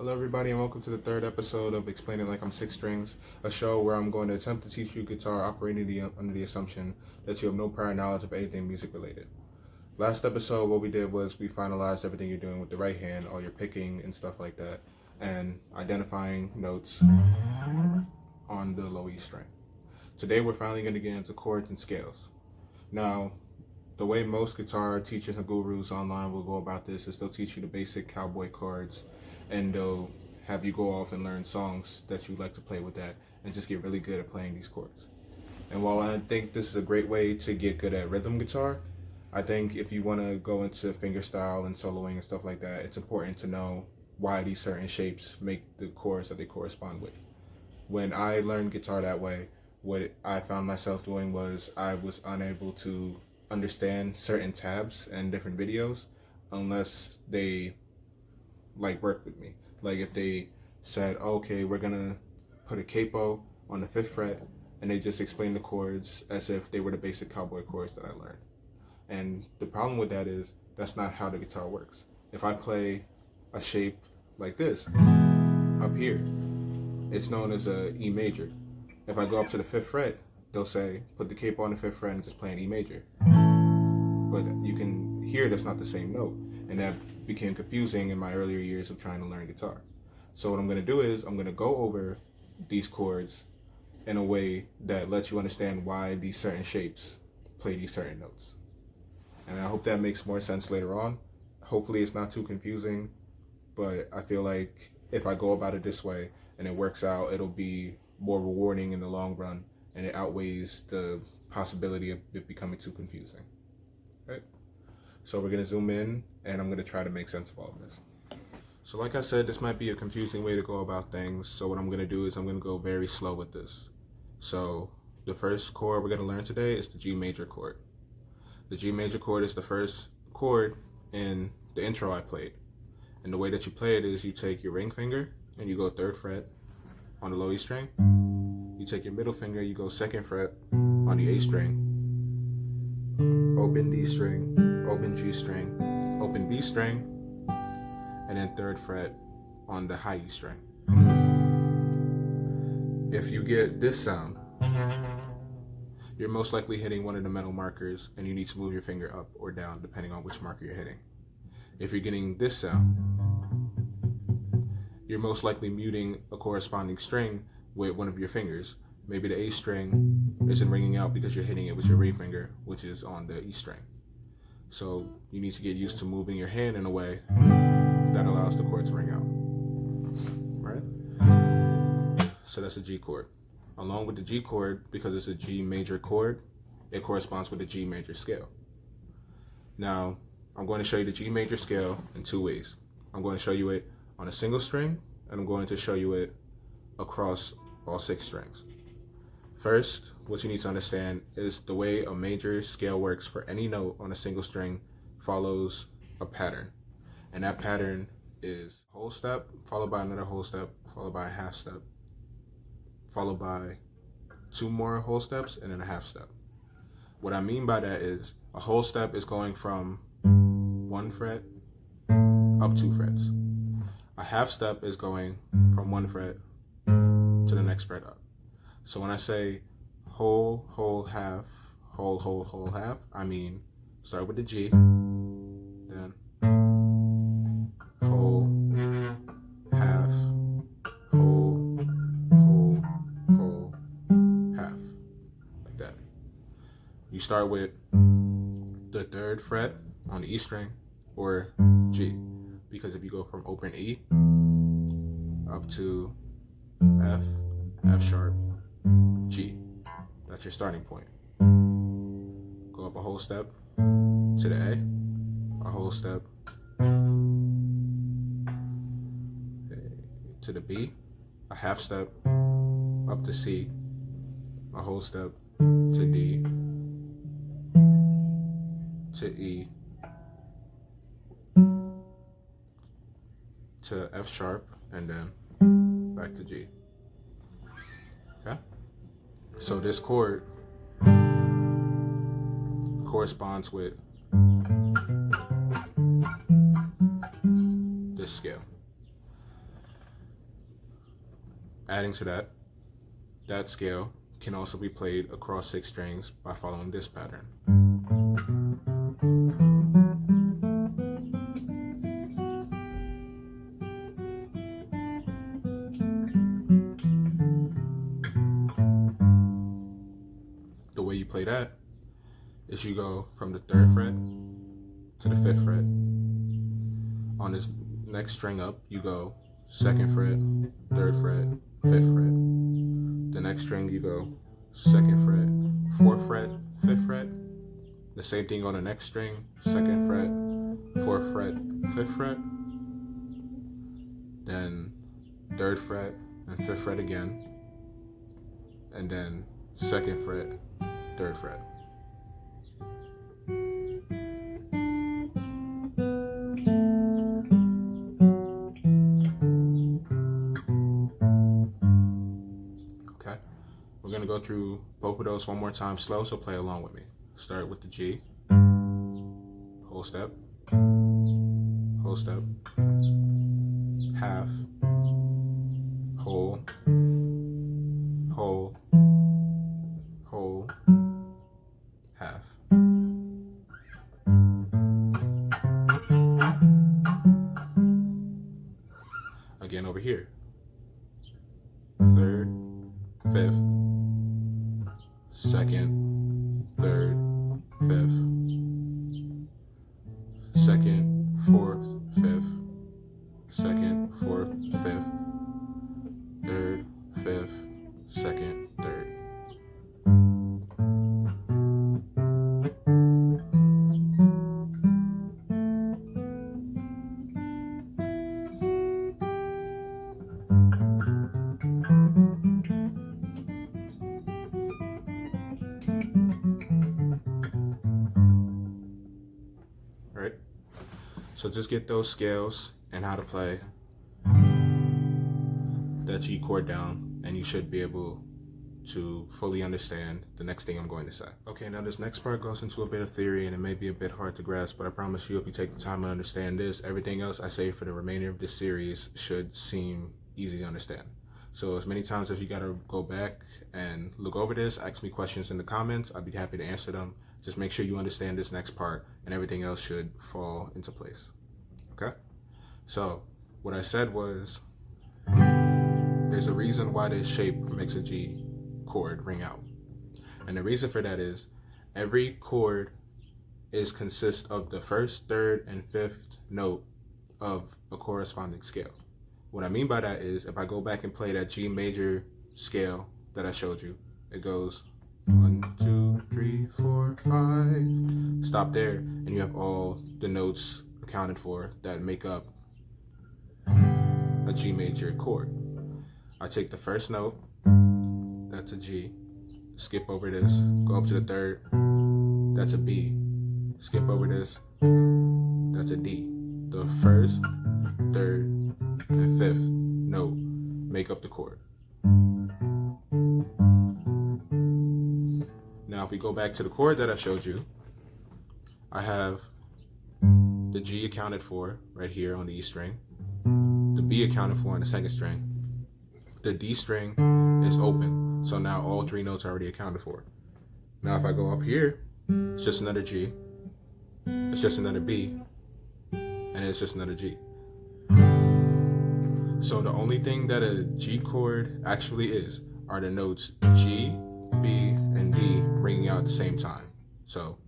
Hello everybody and welcome to the third episode of Explaining Like I'm Six Strings, a show where I'm going to attempt to teach you guitar operating under the assumption that you have no prior knowledge of anything music related. Last episode what we did was we finalized everything you're doing with the right hand, all your picking and stuff like that, and identifying notes on the low E string. Today we're finally going to get into chords and scales. Now, the way most guitar teachers and gurus online will go about this is they'll teach you the basic cowboy chords, and they'll have you go off and learn songs that you like to play with that and just get really good at playing these chords. And while I think this is a great way to get good at rhythm guitar, I think if you want to go into fingerstyle and soloing and stuff like that, it's important to know why these certain shapes make the chords that they correspond with. When I learned guitar that way, what I found myself doing was I was unable to understand certain tabs and different videos unless they work with me. Like if they said, okay, we're gonna put a capo on the 5th fret, and they just explained the chords as if they were the basic cowboy chords that I learned. And the problem with that is that's not how the guitar works. If I play a shape like this up here, it's known as a E major. If I go up to the 5th fret, they'll say put the capo on the 5th fret and just play an E major. But you can hear that's not the same note, and that became confusing in my earlier years of trying to learn guitar. So what I'm going to do is I'm going to go over these chords in a way that lets you understand why these certain shapes play these certain notes. And I hope that makes more sense later on. Hopefully it's not too confusing, but I feel like if I go about it this way and it works out, it'll be more rewarding in the long run, and it outweighs the possibility of it becoming too confusing. Right? So we're going to zoom in, and I'm going to try to make sense of all of this. So like I said, this might be a confusing way to go about things, so what I'm going to do is I'm going to go very slow with this. So the first chord we're going to learn today is the G major chord. The G major chord is the first chord in the intro I played. And the way that you play it is you take your ring finger and you go 3rd fret on the low E string. You take your middle finger, you go 2nd fret on the A string, open D string, open G string, open B string, and then 3rd fret on the high E string. If you get this sound, you're most likely hitting one of the metal markers, and you need to move your finger up or down depending on which marker you're hitting. If you're getting this sound, you're most likely muting a corresponding string with one of your fingers. Maybe the A string isn't ringing out because you're hitting it with your ring finger, which is on the E string. So you need to get used to moving your hand in a way that allows the chord to ring out. Right? So that's a G chord. Along with the G chord, because it's a G major chord, it corresponds with the G major scale. Now, I'm going to show you the G major scale in 2 ways. I'm going to show you it on a single string, and I'm going to show you it across all 6 strings. First, what you need to understand is the way a major scale works for any note on a single string follows a pattern. And that pattern is whole step, followed by another whole step, followed by a half step, followed by 2 more whole steps, and then a half step. What I mean by that is a whole step is going from 1 fret up 2 frets. A half step is going from 1 fret to the next fret up. So when I say whole, whole, half, whole, whole, whole, half, I mean start with the G, then whole, half, whole, whole, whole, half, like that. You start with the 3rd fret on the E string or G, because if you go from open E up to F, F sharp, G, that's your starting point. Go up a whole step to the A whole step to the B, a half step up to C, a whole step to D, to E, to F sharp, and then back to G. Okay? So this chord corresponds with this scale. Adding to that, that scale can also be played across 6 strings by following this pattern. The way you play that is you go from the 3rd fret to the 5th fret. On this next string up, you go 2nd fret, 3rd fret, 5th fret. The next string you go 2nd fret, 4th fret, 5th fret. The same thing on the next string, 2nd fret, 4th fret, 5th fret. Then 3rd fret and 5th fret again. And then 2nd fret, 3rd fret. Okay, we're gonna go through both of those one more time slow, so play along with me. Start with the G, whole step, half, whole, half. Again over here. 3rd, 5th, 2nd, 3rd, 5th, 2nd, 4th, 5th, 2nd, 4th, 5th, 3rd, 5th, 2nd, 3rd. Right? So just get those scales and how to play that G chord down, and you should be able to fully understand the next thing I'm going to say. Okay, now this next part goes into a bit of theory, and it may be a bit hard to grasp, but I promise you, if you take the time to understand this, everything else I say for the remainder of this series should seem easy to understand. So as many times as you gotta go back and look over this, ask me questions in the comments. I'd be happy to answer them. Just make sure you understand this next part, and everything else should fall into place. Okay? So what I said was, there's a reason why this shape makes a G chord ring out. And the reason for that is every chord consists of the 1st, 3rd, and 5th note of a corresponding scale. What I mean by that is, if I go back and play that G major scale that I showed you, it goes 1, 2, 3, 4, 5. Stop there, and you have all the notes accounted for that make up a G major chord. I take the 1st note, that's a G, skip over this, go up to the 3rd, that's a B, skip over this, that's a D. The 1st, 3rd, and 5th note make up the chord. Now if we go back to the chord that I showed you, I have the G accounted for right here on the E string, the B accounted for on the 2nd string, the D string is open, so now all 3 notes are already accounted for. Now if I go up here, it's just another G, it's just another B, and it's just another G. So the only thing that a G chord actually is are the notes G, B, and D ringing out at the same time. So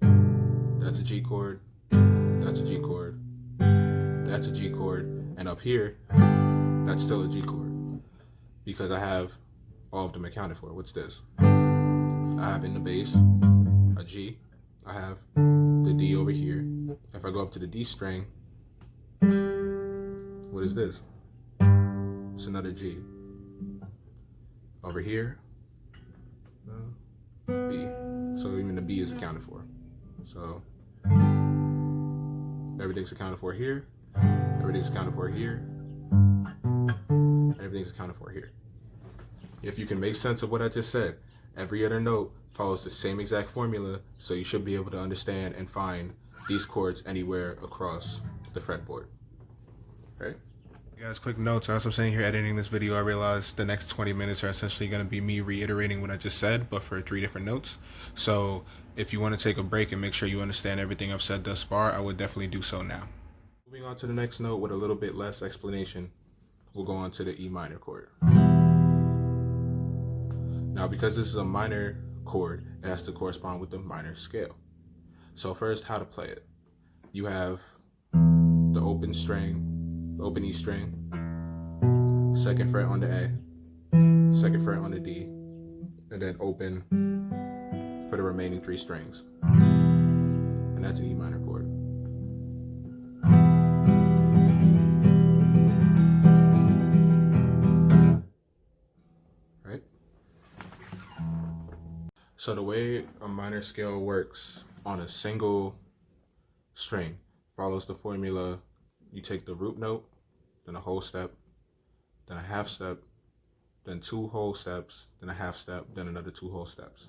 that's a G chord, that's a G chord, that's a G chord, and up here, that's still a G chord, because I have all of them accounted for. What's this? I have in the bass a G, I have the D over here. If I go up to the D string, what is this? It's another G. Over here, B. So even the B is accounted for. So everything's accounted for here, everything's accounted for here, everything's accounted for here. If you can make sense of what I just said, every other note follows the same exact formula, so you should be able to understand and find these chords anywhere across the fretboard. Right? Guys, quick notes. As I'm sitting here editing this video, I realized the next 20 minutes are essentially going to be me reiterating what I just said, but for 3 different notes. So if you want to take a break and make sure you understand everything I've said thus far, I would definitely do so now. Moving on to the next note with a little bit less explanation, we'll go on to the E minor chord. Now, because this is a minor chord, it has to correspond with the minor scale. So first, how to play it. You have the open string, the open E string, second fret on the A, second fret on the D, and then open for the remaining 3 strings. And that's an E minor chord. Right? So the way a minor scale works on a single string follows the formula. You take the root note, then a whole step, then a half step, then 2 whole steps, then a half step, then another 2 whole steps.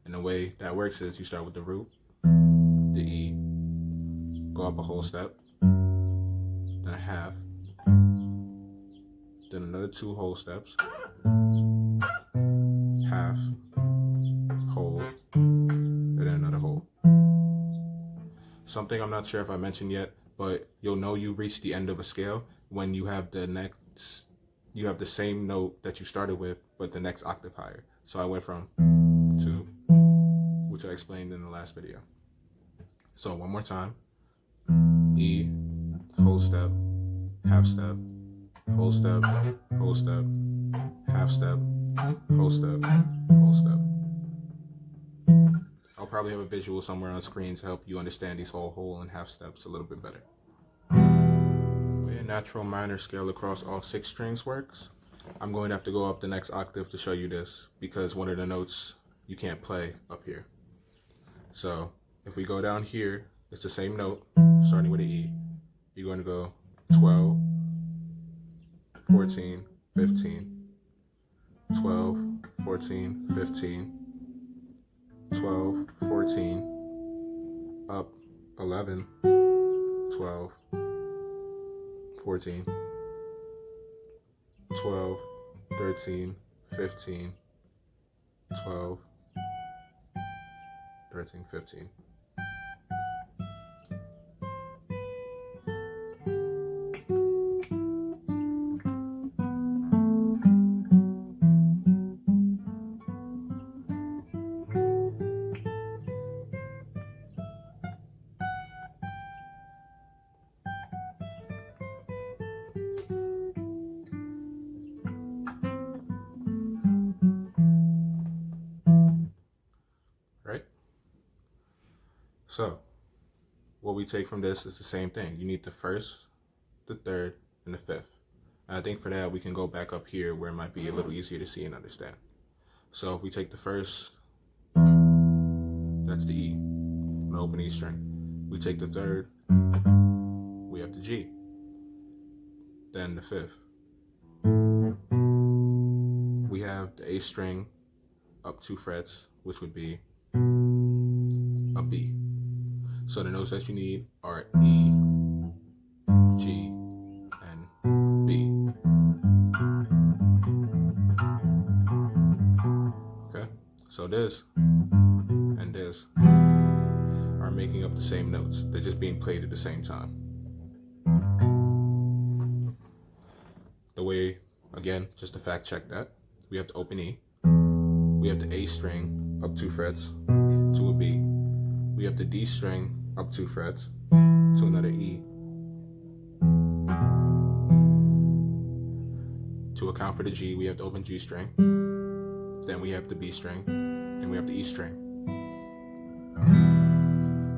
And the way that works is you start with the root, the E, go up a whole step, then a half, then another 2 whole steps, half, whole, and then another whole. Something I'm not sure if I mentioned yet, but you'll know you reached the end of a scale when you have the same note that you started with, but the next octave higher. So I went from 2, which I explained in the last video. So one more time. E, whole step, half step, whole step, whole step, half step, whole step, whole step. I'll probably have a visual somewhere on screen to help you understand these whole and half steps a little bit better. The way a natural minor scale across all 6 strings works, I'm going to have to go up the next octave to show you this because one of the notes you can't play up here. So if we go down here, it's the same note starting with an E. You're going to go 12, 14, 15, 12, 14, 15, 12, 14, up 11, 12, 14, 12, 13, 15, 12, 13, 15. Right? So, what we take from this is the same thing. You need the first, the third, and the fifth. And I think for that, we can go back up here where it might be a little easier to see and understand. So if we take the first, that's the E, an open E string. We take the third, we have the G. Then the fifth, we have the A string up 2 frets, which would be a B. So the notes that you need are E, G, and B. Okay, so this and this are making up the same notes. They're just being played at the same time. The way, again, just to fact check that, we have the open E, we have the A string up 2 frets to a B, we have the D string up 2 frets to another E. To account for the G, we have the open G string, then we have the B string, and we have the E string.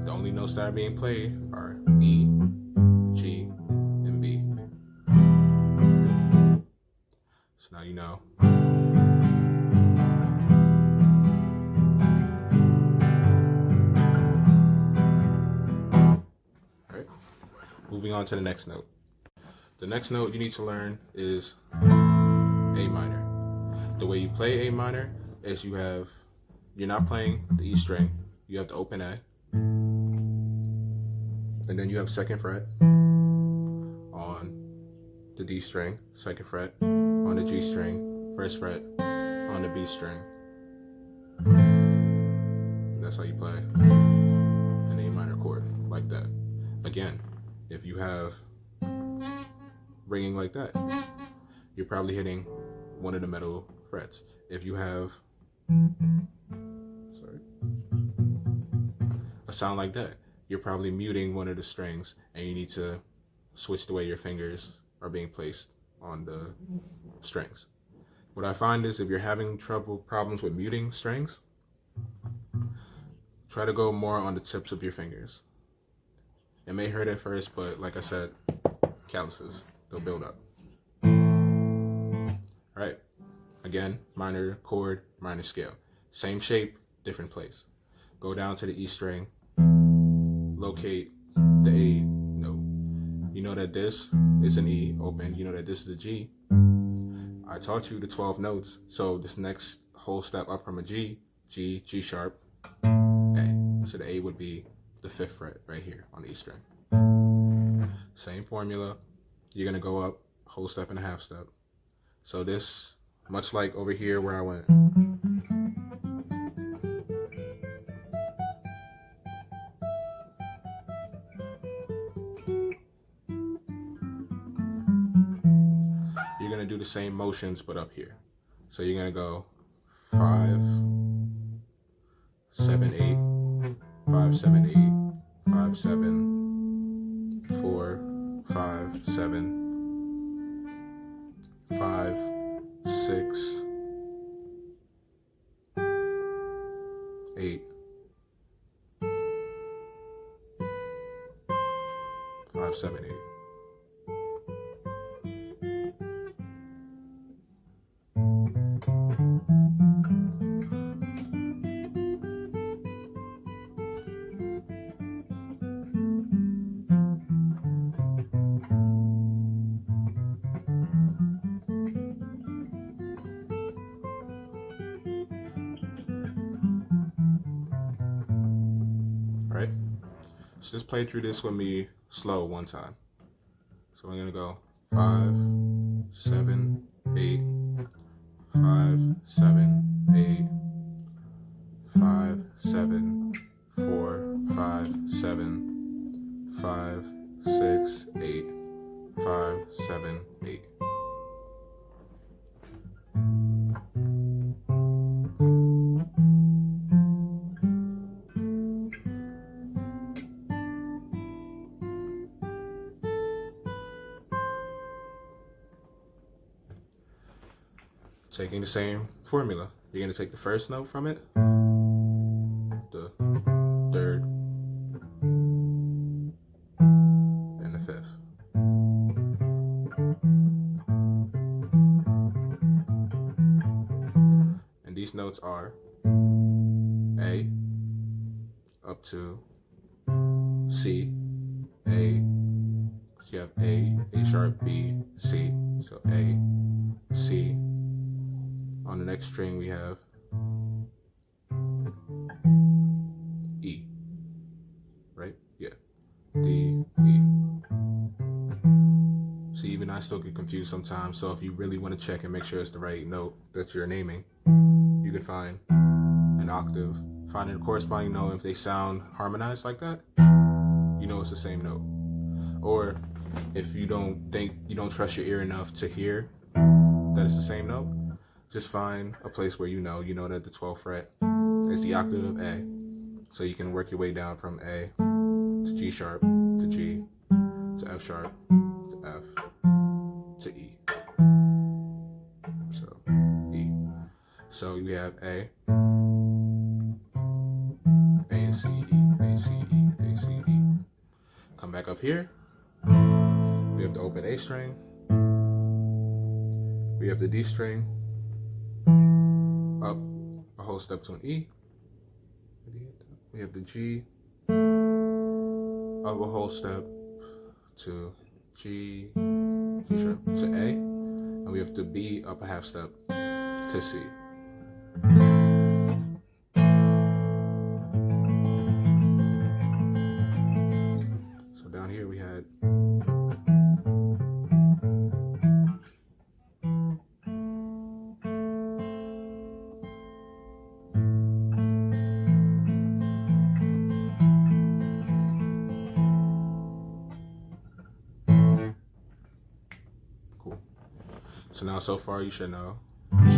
The only notes that are being played are E, G, and B. So now you know. All right. Moving on to the next note. The next note you need to learn is A minor. The way you play A minor is you're not playing the E string, you have the open A, and then you have second fret on the D string, 2nd fret, on the G string, 1st fret, on the B string. And that's how you play an A minor chord, like that. Again, if you have ringing like that, you're probably hitting one of the middle frets. If you have a sound like that, you're probably muting one of the strings, and you need to switch the way your fingers are being placed on the strings. What I find is if you're having problems with muting strings, try to go more on the tips of your fingers. It may hurt at first, but like I said, calluses, they'll build up. All right, again, minor chord, minor scale. Same shape, different place. Go down to the E string, locate the A note. You know that this is an E open, you know that this is a G. I taught you the 12 notes, so this next whole step up from a G, G, G sharp, A. So the A would be the 5th fret right here on the E string. Same formula, you're gonna go up, whole step and a half step. So this, much like over here where I went, you're gonna do the same motions but up here. So you're gonna go 5, 7, 8, 5, 7, 8, 5, 7, 4, 5, 7, 5, 6, 8, 5, 7, 8. Right? So just play through this with me slow one time. So I'm gonna go 5, 7, 8, 5, 7, 8, 5, 7, 4, 5, 7, 5, 6, 8, 5, 7, 8. Taking the same formula. You're going to take the first note from it, the 3rd, and the 5th. And these notes are A up to C, A, so you have A sharp, B, C, so A, C. On the next string we have E, right? Yeah, D, E. See, even I still get confused sometimes, so if you really want to check and make sure it's the right note that you're naming, you can find an octave, find a corresponding note. If they sound harmonized like that, you know it's the same note. Or if you don't trust your ear enough to hear that it's the same note, just find a place where you know that the 12th fret is the octave of A. So you can work your way down from A to G sharp, to G, to F sharp, to F, to E. So E. So we have A and C, E, A, C, E, A, C, E. Come back up here. We have the open A string. We have the D string. Up a whole step to an E. We have the G, up a whole step to G, G sharp, to A, and we have the B up a half step to C. So down here we had So now so far you should know G, E,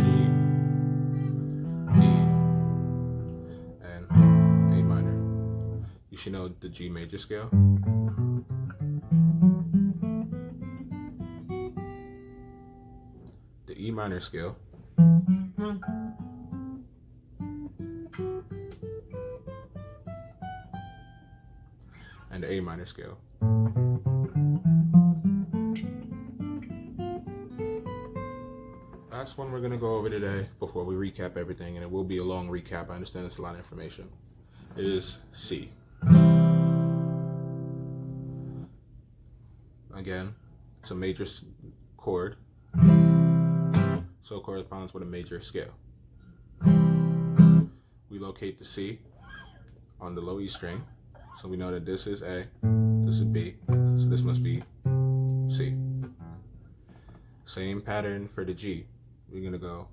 and A minor. You should know the G major scale. The E minor scale. And the A minor scale. Last one we're going to go over today before we recap everything, and it will be a long recap. I understand it's a lot of information. It is C. Again, it's a major chord, so it corresponds with a major scale. We locate the C on the low E string, so we know that this is A, this is B, so this must be C. Same pattern for the G. We're gonna go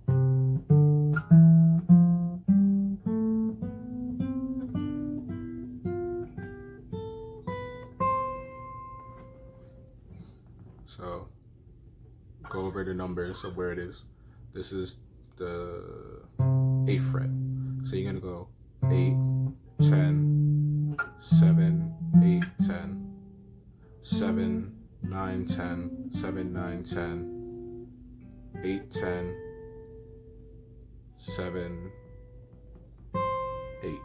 so go over the numbers of where it is. This is the 8th fret, so you're gonna go 8, 10, 7, 8, 10, 7, 9, 10, 7, 9, 10, 8, 10, 7, 8.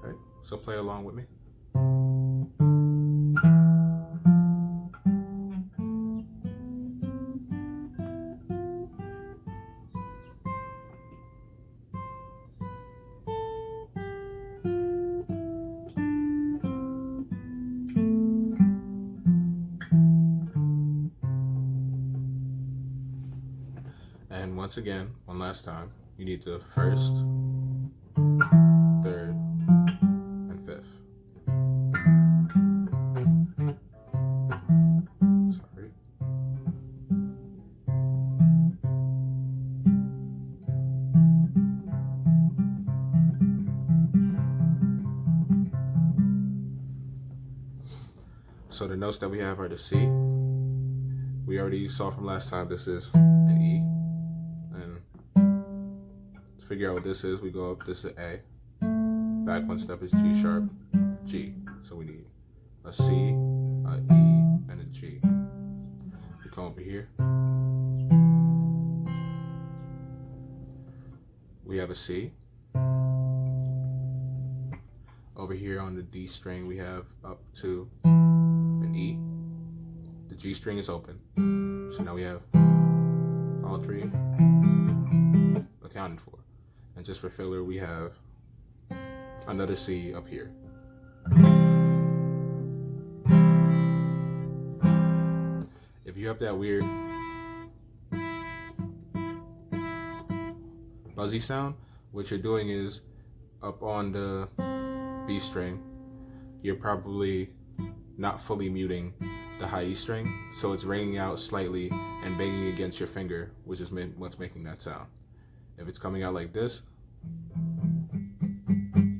Right, so play along with me. And once again, one last time, you need the 1st, 3rd, and 5th. Sorry. So the notes that we have are the C. We already saw from last time this is an E. And to figure out what this is, we go up, this is A. Back one step is G sharp, G. So we need a C, a E, and a G. We come over here. We have a C. Over here on the D string, we have up to an E. The G string is open. So now we have all 3 accounted for. And just for filler, we have another C up here. If you have that weird buzzy sound, what you're doing is up on the B string, you're probably not fully muting the high E string, so it's ringing out slightly and banging against your finger, which is what's making that sound. If it's coming out like this,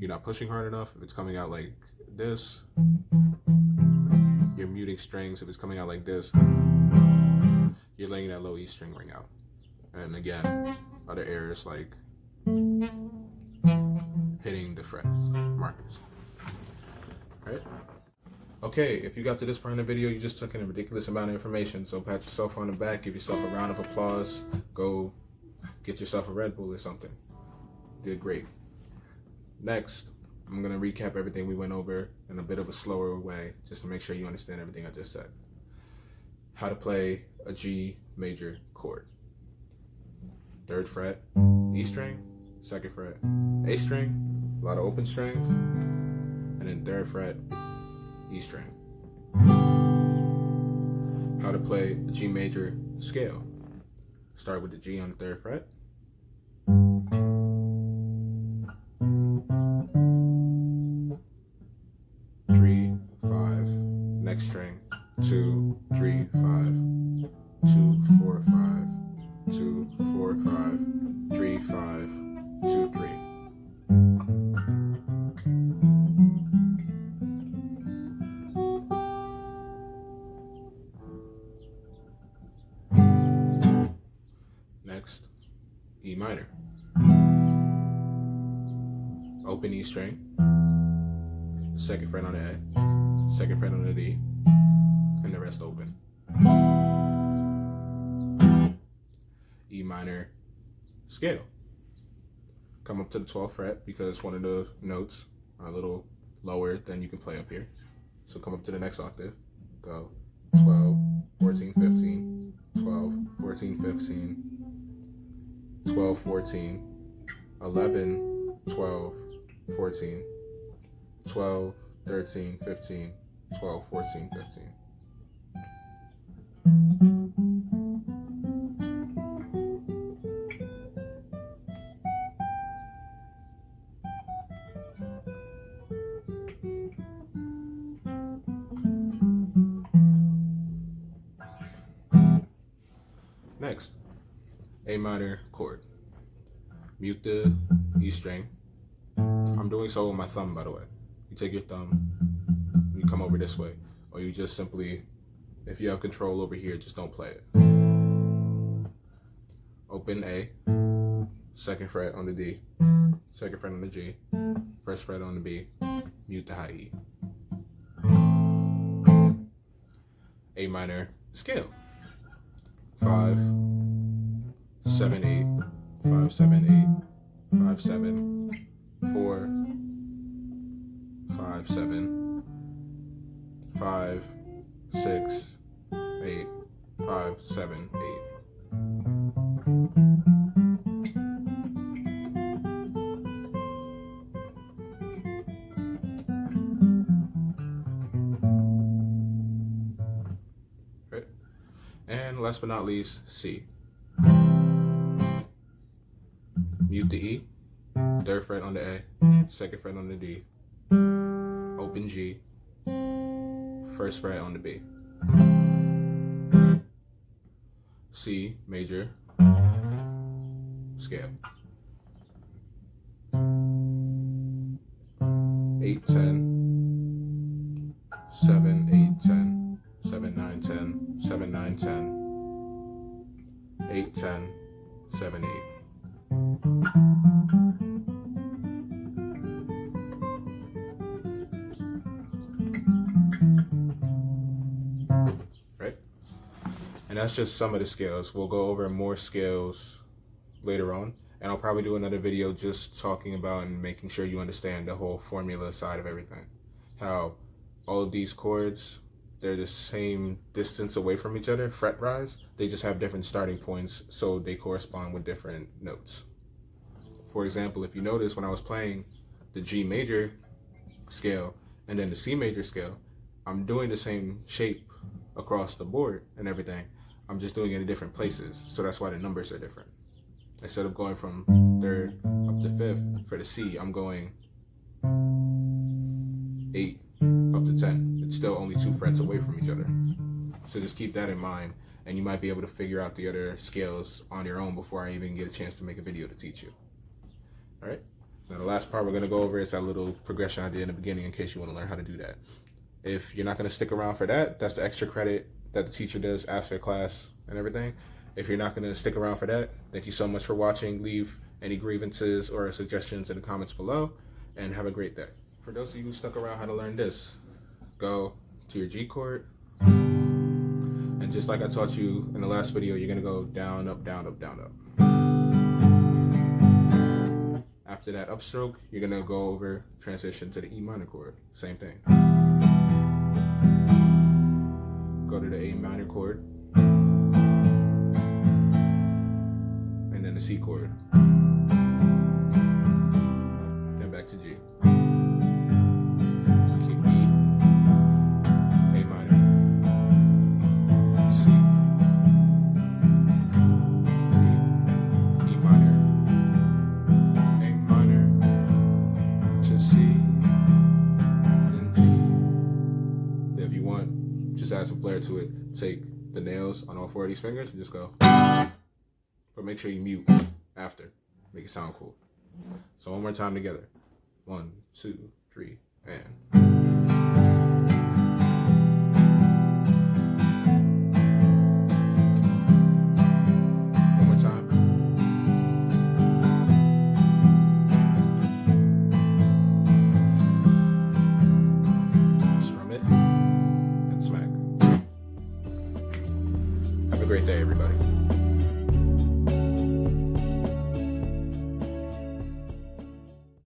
you're not pushing hard enough. If it's coming out like this, you're muting strings. If it's coming out like this, you're letting that low E string ring out. And again, other errors like hitting the frets, markers. Right? Okay, if you got to this part in the video, you just took in a ridiculous amount of information. So pat yourself on the back, give yourself a round of applause, go get yourself a Red Bull or something. You did great. Next, I'm going to recap everything we went over in a bit of a slower way, just to make sure you understand everything I just said. How to play a G major chord. 3rd fret, E string, 2nd fret, A string, a lot of open strings, and then 3rd fret, E string. How to play a G major scale. Start with the G on the 3rd fret. Three, 5, next string, 2, 3, 5, 2, 4, 5, 2, 4, 5, 3, 5, 2, 3. open E string, second fret on the A, second fret on the D, and the rest open. E minor scale. Come up to the 12th fret because one of the notes are a little lower than you can play up here. So come up to the next octave. Go 12, 14, 15, 12, 14, 15, 12, 14, 11, 12, 14, 12, 13, 15, 12, 14, 15. Next, A minor chord. Mute the E string. I'm doing so with my thumb, by the way. You take your thumb, you come over this way, or you just simply, if you have control over here, just don't play it. Open A, second fret on the D, second fret on the G, first fret on the B, mute the high E. A minor scale. 5, 7, 8, 5, 7, 8, 5, 7, 4, 5, 7, 5, 6, 8, 5, 7, 8. Right. And last but not least, C. Mute the E, third fret on the A, second fret on the D, open G, first fret on the B. C major scale. 8, 10, 7, 8, 10, 7, 9, 10, 7, 9, 10, 8, 10, 7, 8. Right? And that's just some of the scales. We'll go over more scales later on, and I'll probably do another video just talking about and making sure you understand the whole formula side of everything. How all of these chords, they're the same distance away from each other, fret-wise. They just have different starting points, so they correspond with different notes. For example, if you notice when I was playing the G major scale and then the C major scale, I'm doing the same shape across the board and everything. I'm just doing it in different places, so that's why the numbers are different. Instead of going from 3rd up to 5th for the C, I'm going 8 up to 10. It's still only 2 frets away from each other. So just keep that in mind, and you might be able to figure out the other scales on your own before I even get a chance to make a video to teach you. All right. Now the last part we're going to go over is that little progression I did in the beginning in case you want to learn how to do that. If you're not going to stick around for that, that's the extra credit that the teacher does after class and everything. If you're not going to stick around for that, thank you so much for watching. Leave any grievances or suggestions in the comments below, and have a great day. For those of you who stuck around how to learn this, go to your G chord, and just like I taught you in the last video, you're going to go down, up, down, up, down, up. After that upstroke, you're going to go over, transition to the E minor chord. Same thing. Go to the A minor chord, and then the C chord. Then back to G. Keep E, A minor, C, E minor, A minor, to C, then G. If you want, just add some flair to it. Take the nails on all 4 of these fingers and just go. But make sure you mute after. Make it sound cool. So one more time together. 1, 2, 3, and.